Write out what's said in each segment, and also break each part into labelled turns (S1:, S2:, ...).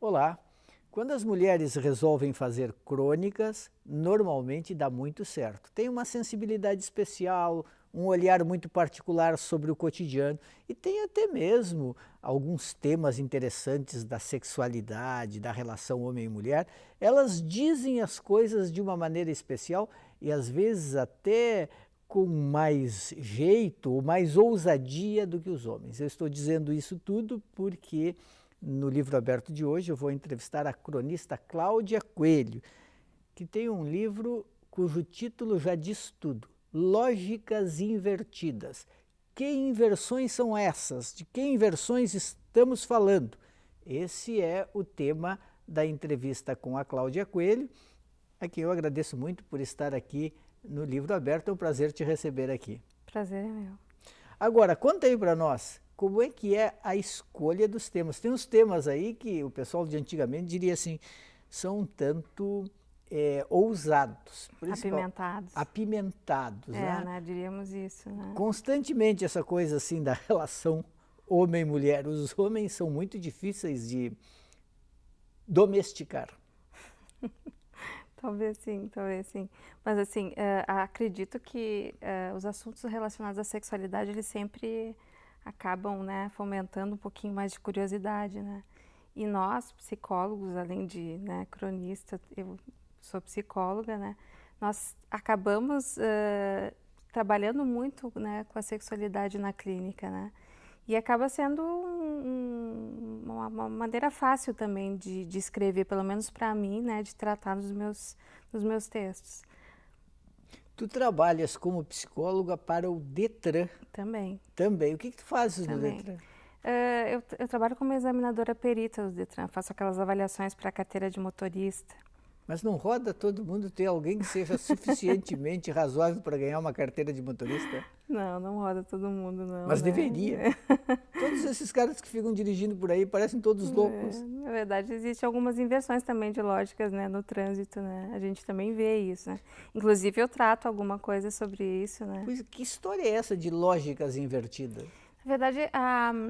S1: Olá! Quando as mulheres resolvem fazer crônicas, normalmente dá muito certo. Tem uma sensibilidade especial, um olhar muito particular sobre o cotidiano e tem até mesmo alguns temas interessantes da sexualidade, da relação homem e mulher. Elas dizem as coisas de uma maneira especial e às vezes até com mais jeito ou mais ousadia do que os homens. Eu estou dizendo isso tudo porque no livro aberto de hoje eu vou entrevistar a cronista Cláudia Coelho, que tem um livro cujo título já diz tudo: Lógicas Invertidas. Que inversões são essas? De que inversões estamos falando? Esse é o tema da entrevista com a Cláudia Coelho, a quem eu agradeço muito por estar aqui no livro aberto. É um prazer te receber aqui.
S2: Prazer é meu.
S1: Agora, conta aí para nós, como é que é a escolha dos temas? Tem uns temas aí que o pessoal de antigamente diria assim, são um tanto ousados.
S2: Apimentados.
S1: Apimentados,
S2: né? Diríamos isso, né?
S1: Constantemente essa coisa assim da relação homem-mulher. Os homens são muito difíceis de domesticar.
S2: Talvez sim, talvez sim. Mas assim, acredito que os assuntos relacionados à sexualidade, eles sempre acabam, né, fomentando um pouquinho mais de curiosidade, né? E nós, psicólogos, além de, né, cronista, eu sou psicóloga, né? Nós acabamos trabalhando muito, né, com a sexualidade na clínica, né? E acaba sendo uma maneira fácil também de escrever, pelo menos para mim, né, de tratar nos meus textos.
S1: Tu trabalhas como psicóloga para o Detran.
S2: Também.
S1: Também. O que tu fazes
S2: Também.
S1: no Detran?
S2: Eu trabalho como examinadora perita do Detran, faço aquelas avaliações para a carteira de motorista.
S1: Mas não roda todo mundo ter alguém que seja suficientemente razoável para ganhar uma carteira de motorista?
S2: Não roda todo mundo, não.
S1: Mas
S2: né?
S1: deveria. Todos esses caras que ficam dirigindo por aí parecem todos loucos.
S2: Na verdade, existem algumas inversões também de lógicas, né, no trânsito, né? A gente também vê isso, né? Inclusive, eu trato alguma coisa sobre isso, né?
S1: Pois, que história é essa de lógicas invertidas?
S2: Na verdade,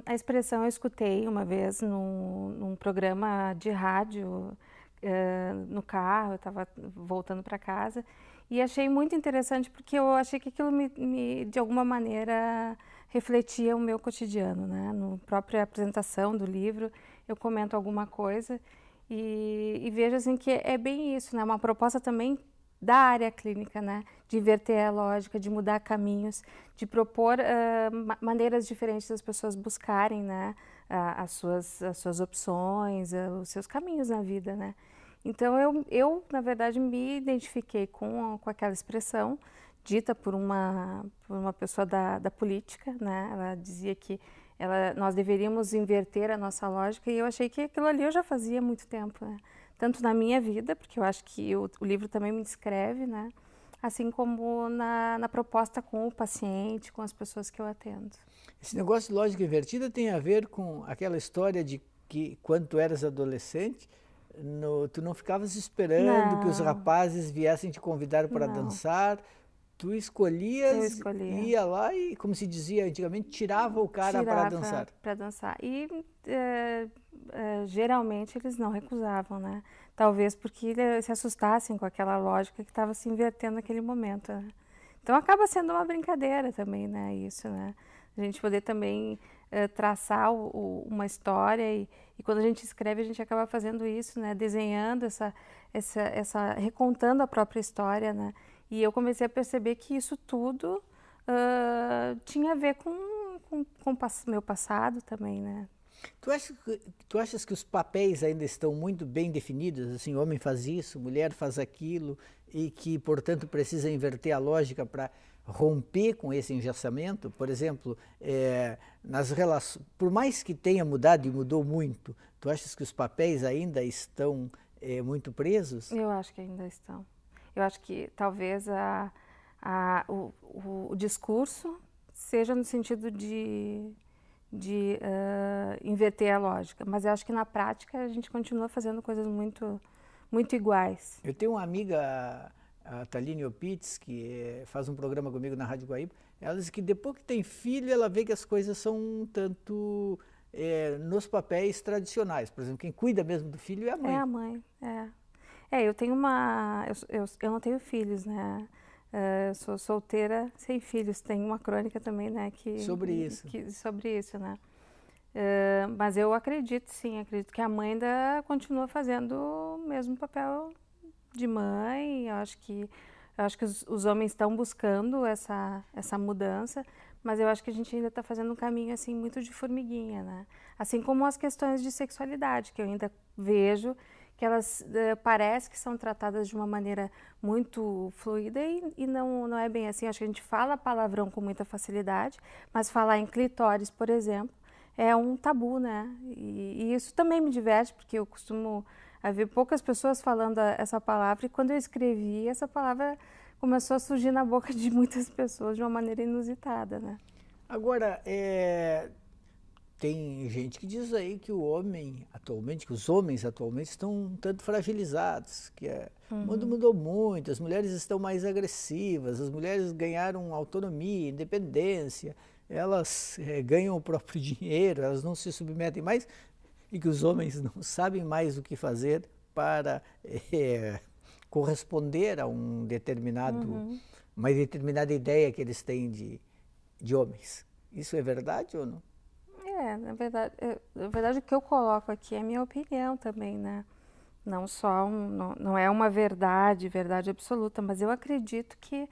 S2: a expressão eu escutei uma vez num programa de rádio, no carro, eu estava voltando para casa e achei muito interessante porque eu achei que aquilo de alguma maneira refletia o meu cotidiano, né? Na própria apresentação do livro eu comento alguma coisa e vejo assim que é bem isso, né? Uma proposta também da área clínica, né? De inverter a lógica, de mudar caminhos, de propor maneiras diferentes das pessoas buscarem, né? As suas opções, os seus caminhos na vida, né? Então eu na verdade me identifiquei com aquela expressão dita por uma pessoa da política, né? Ela dizia que nós deveríamos inverter a nossa lógica e eu achei que aquilo ali eu já fazia há muito tempo, né? Tanto na minha vida, porque eu acho que o livro também me descreve, né? Assim como na proposta com o paciente, com as pessoas que eu atendo.
S1: Esse negócio de lógica invertida tem a ver com aquela história de que quando tu eras adolescente, tu não ficavas esperando que os rapazes viessem te convidar para dançar, tu escolhias, ia lá e, como se dizia antigamente, tirava o cara para dançar.
S2: Para dançar. E geralmente eles não recusavam, né? Talvez porque se assustassem com aquela lógica que estava se invertendo naquele momento. Né? Então acaba sendo uma brincadeira também, né? Isso, né? A gente poder também traçar uma história e quando a gente escreve a gente acaba fazendo isso, né? Desenhando recontando a própria história, né? E eu comecei a perceber que isso tudo tinha a ver com meu passado também, né?
S1: Tu achas que os papéis ainda estão muito bem definidos? Assim, homem faz isso, mulher faz aquilo, e que, portanto, precisa inverter a lógica para romper com esse engessamento? Por exemplo, nas relações, por mais que tenha mudado e mudou muito, tu achas que os papéis ainda estão muito presos?
S2: Eu acho que ainda estão. Eu acho que talvez o discurso seja no sentido de inverter a lógica, mas eu acho que na prática a gente continua fazendo coisas muito, muito iguais.
S1: Eu tenho uma amiga, a Taline Opitz, que faz um programa comigo na Rádio Guaíba. Ela diz que depois que tem filho, ela vê que as coisas são um tanto nos papéis tradicionais. Por exemplo, quem cuida mesmo do filho é a mãe.
S2: É a mãe, eu tenho eu não tenho filhos, né? Eu sou solteira sem filhos. Tem uma crônica também, né?
S1: Sobre isso.
S2: Sobre isso, né? Mas eu acredito, sim, acredito que a mãe ainda continua fazendo o mesmo papel de mãe. Eu acho que os homens estão buscando essa mudança, mas eu acho que a gente ainda está fazendo um caminho assim muito de formiguinha, né? Assim como as questões de sexualidade, que eu ainda vejo que elas parece que são tratadas de uma maneira muito fluida e não é bem assim. Acho que a gente fala palavrão com muita facilidade, mas falar em clitóris, por exemplo, é um tabu, né? E isso também me diverte, porque eu costumo ver poucas pessoas falando essa palavra, e quando eu escrevi, essa palavra começou a surgir na boca de muitas pessoas de uma maneira inusitada, né?
S1: Agora, tem gente que diz aí que os homens atualmente estão um tanto fragilizados, que o mundo mudou muito, as mulheres estão mais agressivas, as mulheres ganharam autonomia, independência, elas ganham o próprio dinheiro, elas não se submetem mais, e que os homens não sabem mais o que fazer para corresponder a uma determinada ideia que eles têm de homens. Isso é verdade ou não?
S2: Na verdade o que eu coloco aqui é a minha opinião também, né? Não só, não é uma verdade absoluta, mas eu acredito que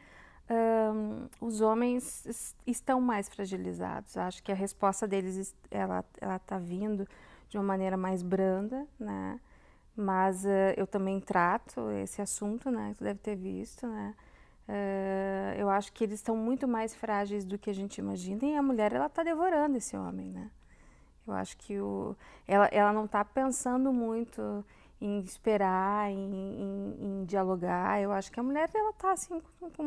S2: os homens estão mais fragilizados. Acho que a resposta deles, ela tá vindo de uma maneira mais branda, né? Mas eu também trato esse assunto, né? Tu deve ter visto, né? Eu acho que eles estão muito mais frágeis do que a gente imagina, e a mulher, ela tá devorando esse homem, né? Eu acho que ela não está pensando muito em esperar, em dialogar. Eu acho que a mulher, ela está assim, com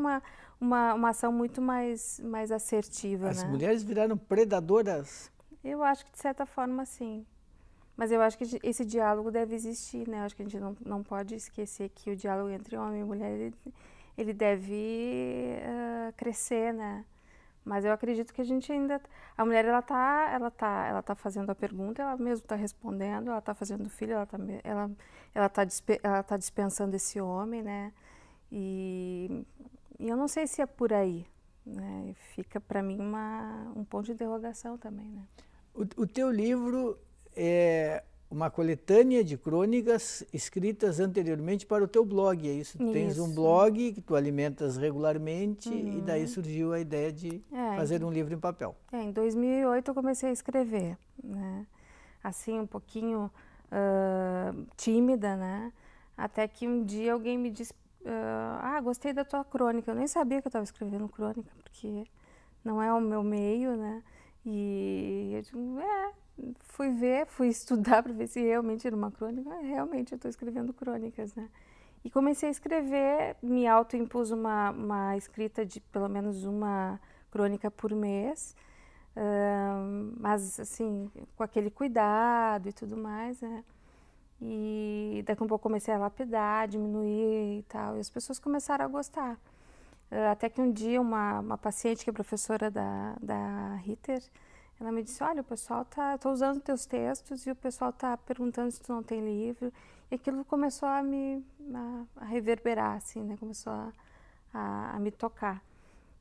S2: uma ação muito mais assertiva,
S1: As
S2: né?
S1: mulheres viraram predadoras?
S2: Eu acho que de certa forma sim. Mas eu acho que esse diálogo deve existir, né? Eu acho que a gente não pode esquecer que o diálogo entre homem e mulher, ele deve crescer, né? Mas eu acredito que a gente ainda... A mulher, ela tá fazendo a pergunta, ela mesmo está respondendo, ela está fazendo filho, ela tá dispensando esse homem, né? E eu não sei se é por aí, né? Fica para mim um ponto de interrogação também, né?
S1: O teu livro é uma coletânea de crônicas escritas anteriormente para o teu blog, é isso? Tu tens um blog que tu alimentas regularmente e daí surgiu a ideia de fazer um livro em papel.
S2: Em 2008 eu comecei a escrever, né? Assim, um pouquinho tímida, né? Até que um dia alguém me disse, gostei da tua crônica. Eu nem sabia que eu estava escrevendo crônica, porque não é o meu meio, né? E eu digo, fui estudar para ver se realmente era uma crônica. Realmente eu estou escrevendo crônicas, né? E comecei a escrever, me autoimpus uma escrita de pelo menos uma crônica por mês, mas assim, com aquele cuidado e tudo mais, né? E daqui a um pouco comecei a lapidar, diminuir e tal, e as pessoas começaram a gostar. Até que um dia uma paciente que é professora da Ritter, ela me disse, olha, o pessoal tô usando teus textos e o pessoal tá perguntando se tu não tem livro. E aquilo começou a reverberar, assim, né? Começou a me tocar.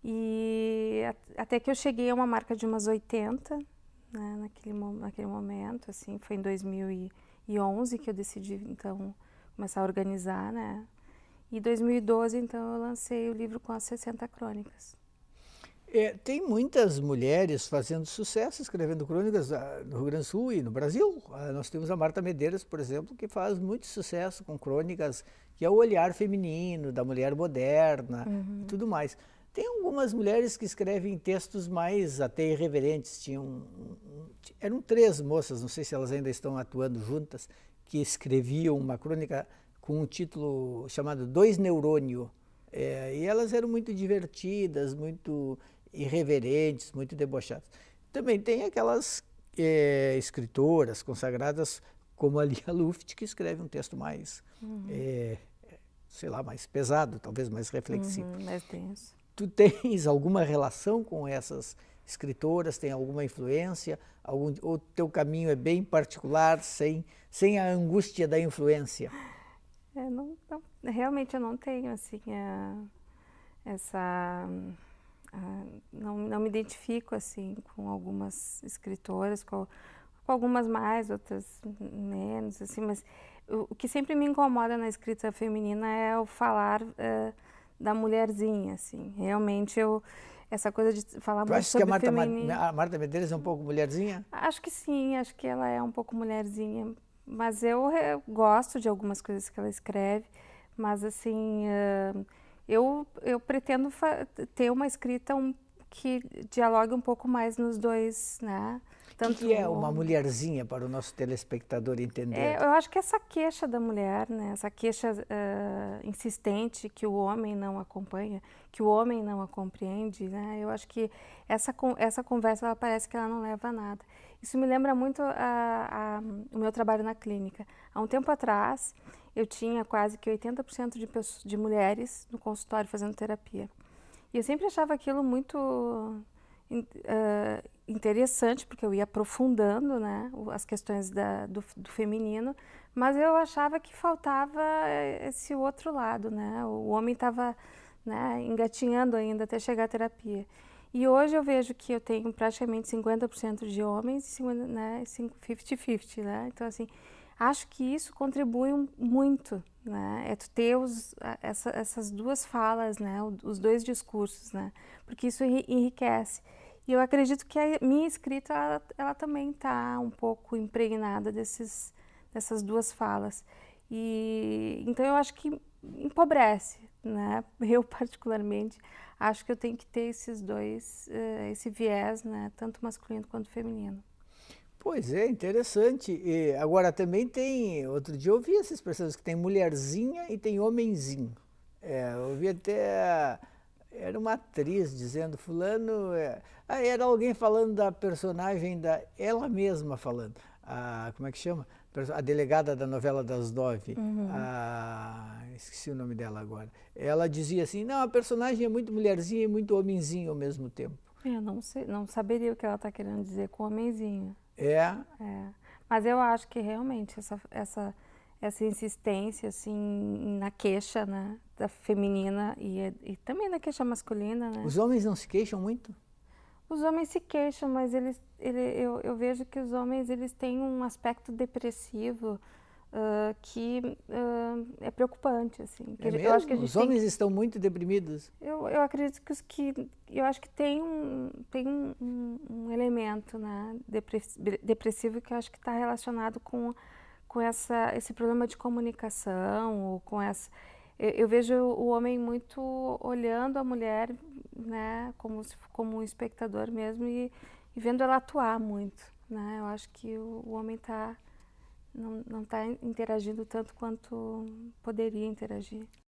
S2: E até que eu cheguei a uma marca de umas 80, né? Naquele momento, assim, foi em 2011 que eu decidi, então, começar a organizar, né? E em 2012, então, eu lancei o livro com as 60 crônicas.
S1: Tem muitas mulheres fazendo sucesso escrevendo crônicas no Rio Grande do Sul e no Brasil. Nós temos a Marta Medeiros, por exemplo, que faz muito sucesso com crônicas que é o olhar feminino, da mulher moderna e tudo mais. Tem algumas mulheres que escrevem textos mais até irreverentes. Eram 3 moças, não sei se elas ainda estão atuando juntas, que escreviam uma crônica com um título chamado Dois Neurônio. E elas eram muito divertidas, muito irreverentes, muito debochadas. Também tem aquelas escritoras consagradas, como a Lia Luft, que escreve um texto mais, sei lá, mais pesado, talvez mais reflexivo.
S2: Mais denso.
S1: Tu tens alguma relação com essas escritoras têm alguma influência? Ou teu caminho é bem particular, sem a angústia da influência?
S2: Realmente eu não tenho assim não me identifico assim com algumas escritoras, com algumas mais, outras menos, assim, mas o que sempre me incomoda na escrita feminina é o falar da mulherzinha, assim. Realmente essa coisa de falar
S1: Tu
S2: muito
S1: achas que
S2: sobre feminino.
S1: a Marta Medeiros é um pouco mulherzinha?
S2: Acho que sim, acho que ela é um pouco mulherzinha, mas eu gosto de algumas coisas que ela escreve, mas assim, eu pretendo ter uma escrita que dialogue um pouco mais nos dois, né?
S1: O que é uma mulherzinha para o nosso telespectador entender?
S2: Eu acho que essa queixa da mulher, né? Essa queixa insistente que o homem não acompanha, que o homem não a compreende, né? Eu acho que essa conversa, ela parece que ela não leva a nada. Isso me lembra muito o meu trabalho na clínica. Há um tempo atrás, eu tinha quase que 80% de mulheres no consultório fazendo terapia. E eu sempre achava aquilo muito interessante, porque eu ia aprofundando, né, as questões do feminino, mas eu achava que faltava esse outro lado, né? O homem estava, né, engatinhando ainda até chegar à terapia. E hoje eu vejo que eu tenho praticamente 50% de homens e 50-50, né? Então, assim, acho que isso contribui muito, né? É tu ter essas duas falas, né? Os dois discursos, né? Porque isso enriquece. E eu acredito que a minha escrita, ela também está um pouco impregnada dessas duas falas. E então eu acho que empobrece, né? Eu particularmente acho que eu tenho que ter esses dois, esse viés, né? Tanto masculino quanto feminino.
S1: Pois é, interessante. E agora também tem, outro dia eu ouvi essas pessoas que tem mulherzinha e tem homenzinho. Eu ouvi até, era uma atriz dizendo, fulano, era alguém falando da personagem, ela mesma falando, como é que chama? A delegada da novela das 9,
S2: Uhum.
S1: esqueci o nome dela agora. Ela dizia assim, não, a personagem é muito mulherzinha e muito homenzinho ao mesmo tempo.
S2: Eu não sei, não saberia o que ela está querendo dizer com homenzinho.
S1: É.
S2: Mas eu acho que realmente essa insistência assim na queixa, né, da feminina e também na queixa masculina, né?
S1: Os homens não se queixam muito?
S2: Os homens se queixam, mas eu vejo que os homens eles têm um aspecto depressivo que é preocupante, assim.
S1: É
S2: Eu acho que a
S1: mesmo?
S2: gente
S1: Os homens estão muito deprimidos?
S2: eu acredito eu acho que tem um elemento, né, depressivo que eu acho que está relacionado com esse problema de comunicação, ou com essa. Eu vejo o homem muito olhando a mulher, né, como um espectador mesmo e vendo ela atuar muito, né? Eu acho que o homem não está interagindo tanto quanto poderia interagir.